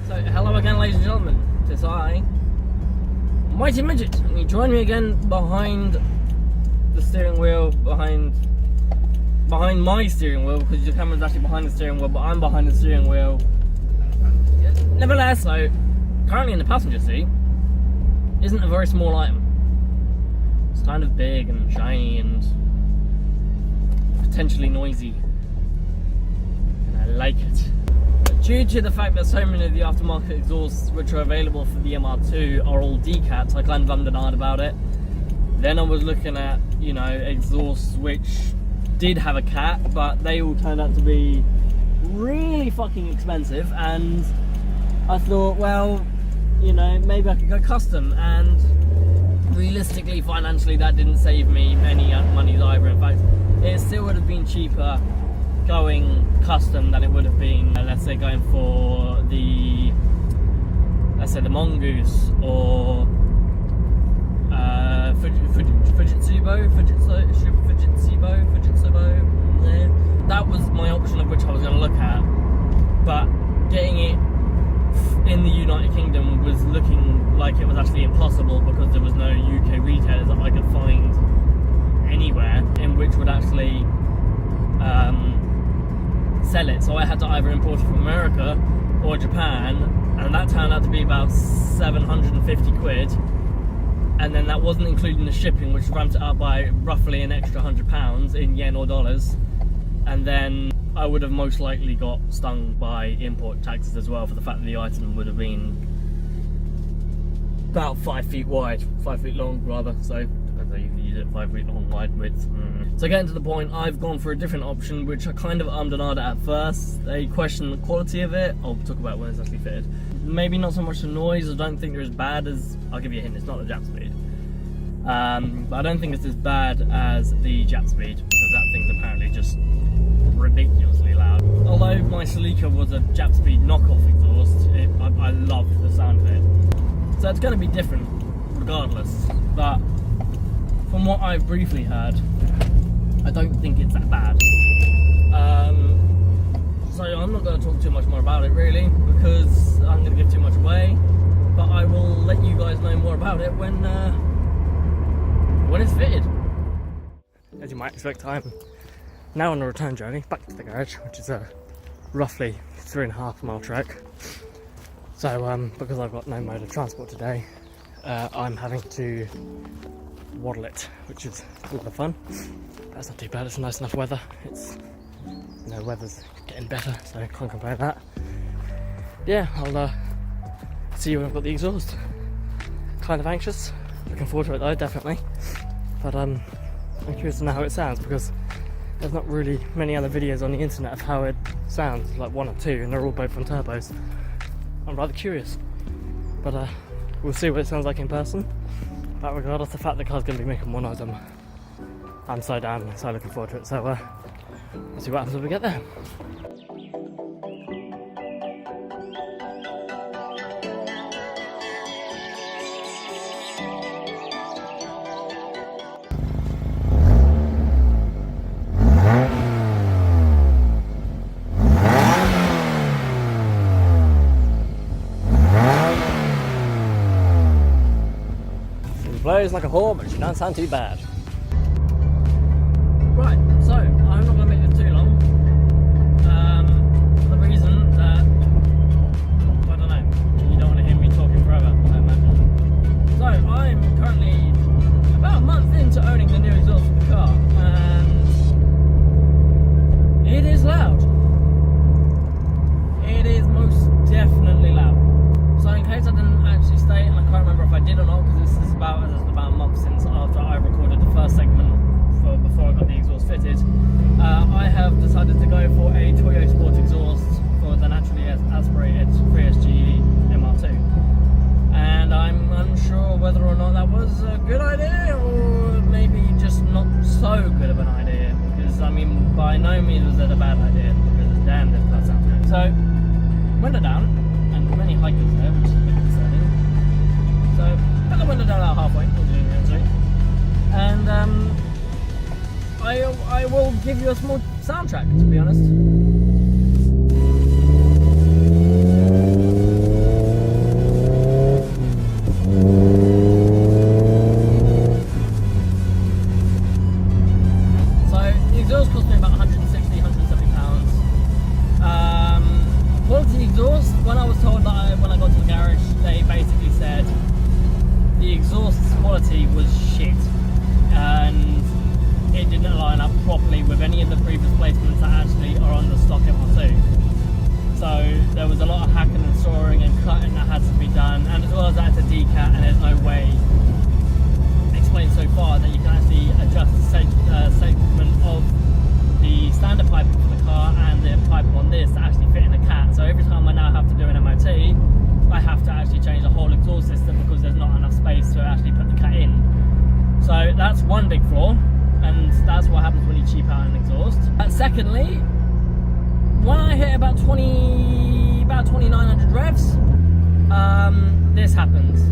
So, hello again, ladies and gentlemen. Tis I, Mighty Midget, and you join me again behind the steering wheel, behind my steering wheel, because your camera's actually behind the steering wheel, but I'm behind the steering wheel. Nevertheless, so currently in the passenger seat isn't a very small item. It's kind of big and shiny and potentially noisy, and I like it. Due to the fact that so many of the aftermarket exhausts which are available for the MR2 are all decats, I kind of ummed and ahed about it. Then I was looking at, you know, exhausts which did have a cat, but they all turned out to be really fucking expensive, and I thought, well, you know, maybe I could go custom, and realistically, financially, that didn't save me any money either. In fact, it still would have been cheaper going custom than it would have been, let's say, going for the, let's say, the Mongoose or Fujitsubo. Yeah. That was my option of which I was going to look at, but getting it in the United Kingdom was looking like it was actually impossible because there was no UK retailers that I could find anywhere in which would actually sell it. So I had to either import it from America or Japan, and that turned out to be about 750 quid, and then that wasn't including the shipping, which ramped it up by roughly an extra £100 in yen or dollars, and then I would have most likely got stung by import taxes as well for the fact that the item would have been about 5 feet wide, 5 feet long rather, so depends how you use it, 5 feet long, wide width. So getting to the point, I've gone for a different option, which I kind of ummed and ahed at first. They question the quality of it. I'll talk about when it's actually fitted. Maybe not so much the noise. I don't think they're as bad as, I'll give you a hint, it's not the Jap speed. But I don't think it's as bad as the Jap speed, because that thing's apparently just ridiculously loud. Although my Celica was a Jap speed knockoff exhaust, I loved the sound of it. So it's going to be different regardless, but from what I've briefly heard, I don't think it's that bad. So I'm not going to talk too much more about it really, because I'm going to give too much away, but I will let you guys know more about it when it's fitted. As you might expect, I'm now on a return journey back to the garage, which is a roughly 3.5 mile trek. So because I've got no mode of transport today, I'm having to waddle it, which is a lot of fun. That's not too bad, it's nice enough weather. It's, you know, weather's getting better, so I can't complain with that. Yeah, I'll see you when I've got the exhaust. Kind of anxious, looking forward to it though, definitely. But I'm curious to know how it sounds, because there's not really many other videos on the internet of how it sounds, like one or two, and they're all both on turbos. I'm rather curious, but we'll see what it sounds like in person. But regardless, the fact the car's going to be making more noise, I'm so down, so looking forward to it. So we'll see what happens when we get there. Blows like a whore, but she don't sound too bad. Right, so I'm not going to make this too long, for the reason that, I don't know, you don't want to hear me talking forever, I imagine. So I'm currently about a month into owning the new exhaust for the car, and it is loud. It is most definitely loud. So in case I didn't actually state, and I can't remember if I did or not, because this is about a month since after I recorded the first segment before I got the exhaust fitted, I have decided to go for a Toyosport exhaust for the naturally aspirated 3SG MR2. And I'm unsure whether or not that was a good idea, or maybe just not so good of an idea, because I mean, by no means was it a bad idea, because damn, this car sounds good. So, window down, and many hikers there, which is a bit concerning. So, put the window down about halfway, and I will give you a small soundtrack, to be honest. when I was told that when I got to the garage, they basically said the exhaust quality was shit and it didn't line up properly with any of the previous placements that actually are on the stock MR2. So there was a lot of hacking and sawing and cutting that had to be done, and as well as that, it's a decat, and there's no way explained so far that you can actually adjust the segment of the standard piping for the car and the piping on this to actually fit in a cat. So every time I now have to do an MOT, I have to actually change the whole exhaust system because there's not enough space to actually put the cat in. So that's one big flaw, and that's what happens when you cheap out an exhaust. Secondly, when I hit about 2900 revs, this happens.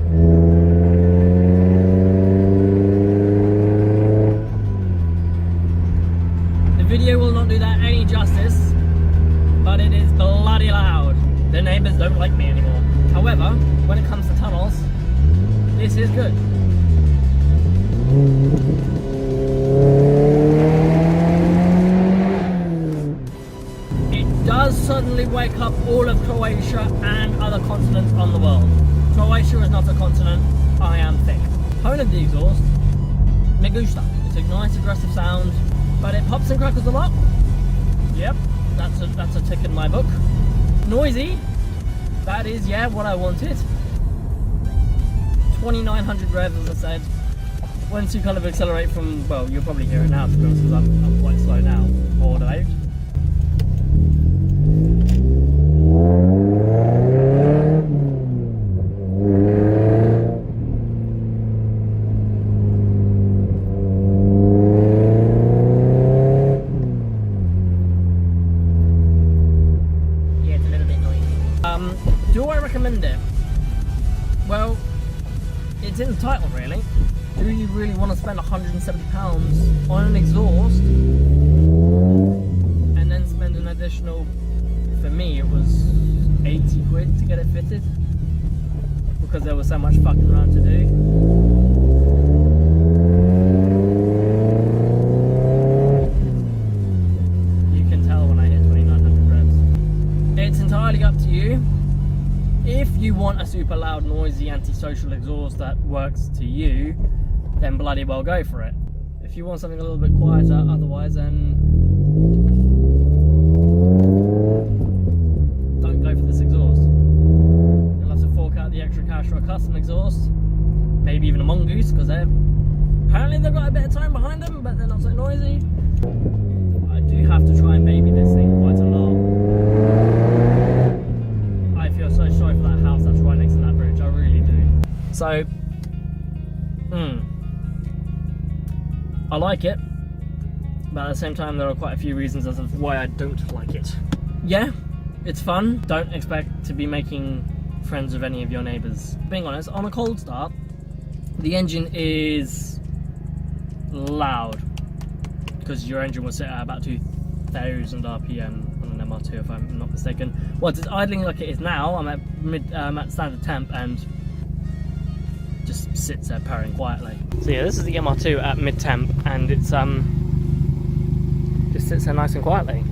The video will not do that any justice, but it is bloody loud. The neighbours don't like me anymore. However, when it comes to tunnels, this is good. Does suddenly wake up all of Croatia and other continents on the world. Croatia is not a continent, I am thick. Tone of the exhaust, me gusta. It's a nice aggressive sound, but it pops and crackles a lot. Yep, that's a tick in my book. Noisy, that is, yeah, what I wanted. 2900 revs, as I said. Once you kind of accelerate from, well, you'll probably hear it now, to be honest, because I'm quite slow now, or delayed. Do I recommend it? Well, it's in the title really. Do you really want to spend £170 on an exhaust and then spend an additional, for me it was 80 quid to get it fitted because there was so much fucking around to do? You can tell when I hit 2900 revs. It's entirely up to you. If you want a super loud, noisy, antisocial exhaust that works to you, then bloody well go for it. If you want something a little bit quieter otherwise, then don't go for this exhaust. You'll have to fork out the extra cash for a custom exhaust, maybe even a mongoose, because apparently they've got a bit of time behind them, but they're not so noisy. I do have to try and baby this thing quite a lot. I feel so sorry for that house that's right next to that bridge, I really do. So, I like it, but at the same time there are quite a few reasons as to why I don't like it. Yeah, it's fun. Don't expect to be making friends with any of your neighbours. Being honest, on a cold start, the engine is loud because your engine will sit at about 2000 RPM on an MR2 if I'm not mistaken. Once it's idling like it is now, I'm at standard temp and just sits there purring quietly. So yeah, this is the MR2 at mid temp, and it's just sits there nice and quietly.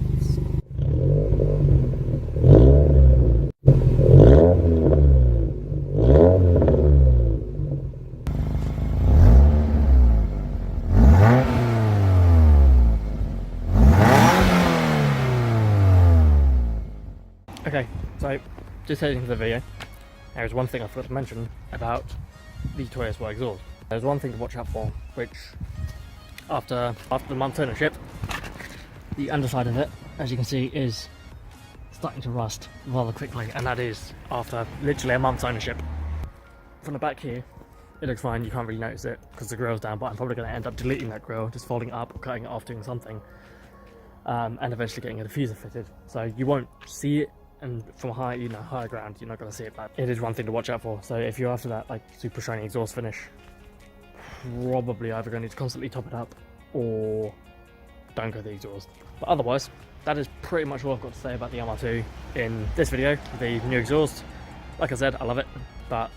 Okay, so just heading to the video. There's one thing I forgot to mention about the Toyosport exhaust. There's one thing to watch out for, which after the month's ownership, the underside of it, as you can see, is starting to rust rather quickly, and that is after literally a month's ownership. From the back here, it looks fine, you can't really notice it because the grill's down, but I'm probably going to end up deleting that grill, just folding it up or cutting it off, doing something, and eventually getting a diffuser fitted. So you won't see it, and from higher ground, you're not going to see it, but it is one thing to watch out for. So if you're after that like super shiny exhaust finish, probably either going to need to constantly top it up or don't go the exhaust. But otherwise, that is pretty much all I've got to say about the MR2 in this video, the new exhaust. Like I said, I love it, but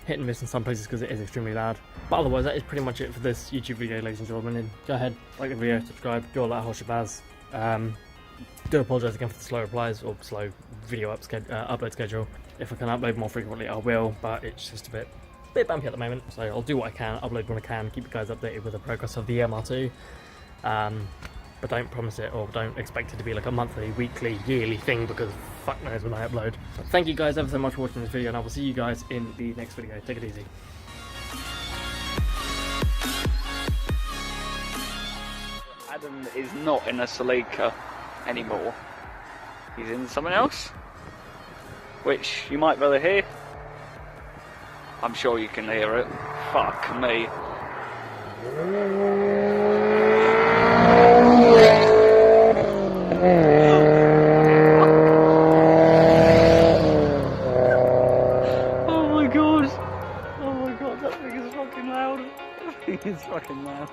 hit and miss in some places because it is extremely loud. But otherwise, that is pretty much it for this YouTube video, ladies and gentlemen. And go ahead, like the video, subscribe, do all that whole shabazz. do apologise again for the slow replies or slow video upload schedule. If I can upload more frequently, I will, but it's just a bit bumpy at the moment. So I'll do what I can, upload when I can, keep you guys updated with the progress of the MR2. But don't promise it or don't expect it to be like a monthly, weekly, yearly thing, because fuck knows when I upload. But thank you guys ever so much for watching this video, and I will see you guys in the next video. Take it easy. Adam is not in a Celica anymore. He's in something else, which you might better hear. I'm sure you can hear it. Fuck me. Oh my god, that thing is fucking loud. That thing is fucking loud.